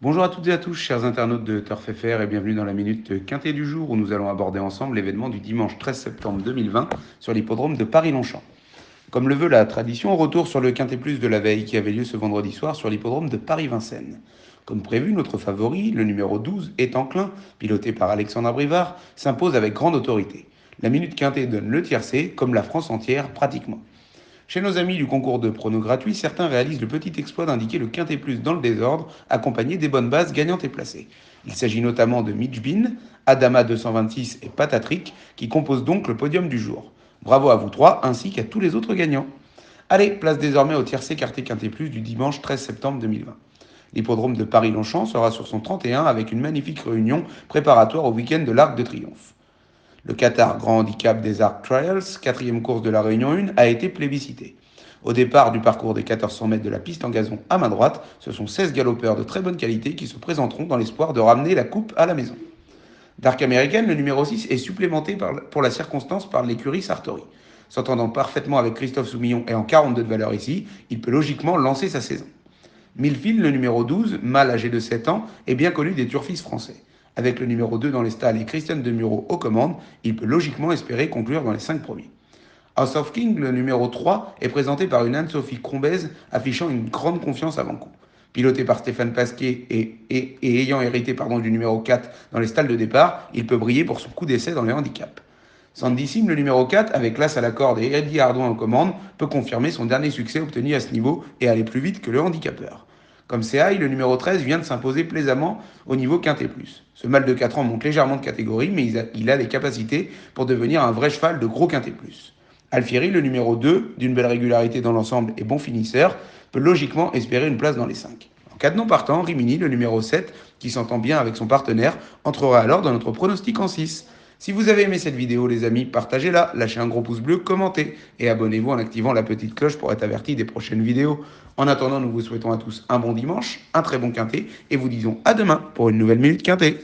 Bonjour à toutes et à tous, chers internautes de Turf FR, et bienvenue dans la Minute Quintet du jour où nous allons aborder ensemble l'événement du dimanche 13 septembre 2020 sur l'hippodrome de Paris-Longchamp. Comme le veut la tradition, retour sur le Quintet Plus de la veille qui avait lieu ce vendredi soir sur l'hippodrome de Paris-Vincennes. Comme prévu, notre favori, le numéro 12, est enclin, piloté par Alexandre Abrivard, s'impose avec grande autorité. La Minute Quintet donne le tiercé, comme la France entière pratiquement. Chez nos amis du concours de pronos gratuits, certains réalisent le petit exploit d'indiquer le quintet plus dans le désordre, accompagné des bonnes bases gagnantes et placées. Il s'agit notamment de Mitch Bean, Adama 226 et Patatrick, qui composent donc le podium du jour. Bravo à vous trois, ainsi qu'à tous les autres gagnants. Allez, place désormais au tiercé quartier quintet plus du dimanche 13 septembre 2020. L'hippodrome de Paris-Longchamp sera sur son 31 avec une magnifique réunion préparatoire au week-end de l'Arc de Triomphe. Le Qatar Grand Handicap des Arc Trials, quatrième course de la Réunion 1, a été plébiscité. Au départ du parcours des 1400 mètres de la piste en gazon à main droite, ce sont 16 galopeurs de très bonne qualité qui se présenteront dans l'espoir de ramener la coupe à la maison. Dark American, le numéro 6, est supplémenté pour la circonstance par l'écurie Sartori. S'entendant parfaitement avec Christophe Soumillon et en 42 de valeur ici, il peut logiquement lancer sa saison. Millfield, le numéro 12, mâle âgé de 7 ans, est bien connu des turfistes français. Avec le numéro 2 dans les stalles et Christian Demuro aux commandes, il peut logiquement espérer conclure dans les 5 premiers. House of King, le numéro 3, est présenté par une Anne-Sophie Crombez affichant une grande confiance avant coup. Piloté par Stéphane Pasquier et ayant hérité du numéro 4 dans les stalles de départ, il peut briller pour son coup d'essai dans les handicaps. Sandy Sim, le numéro 4, avec l'as à la corde et Eddie Ardouin aux commandes, peut confirmer son dernier succès obtenu à ce niveau et aller plus vite que le handicapeur. Comme CI, le numéro 13 vient de s'imposer plaisamment au niveau Quintet Plus. Ce mâle de 4 ans monte légèrement de catégorie, mais il a les capacités pour devenir un vrai cheval de gros Quintet Plus. Alfieri, le numéro 2, d'une belle régularité dans l'ensemble et bon finisseur, peut logiquement espérer une place dans les 5. En cas de non partant, Rimini, le numéro 7, qui s'entend bien avec son partenaire, entrera alors dans notre pronostic en 6. Si vous avez aimé cette vidéo, les amis, partagez-la, lâchez un gros pouce bleu, commentez et abonnez-vous en activant la petite cloche pour être averti des prochaines vidéos. En attendant, nous vous souhaitons à tous un bon dimanche, un très bon quintet et vous disons à demain pour une nouvelle Minute Quintet.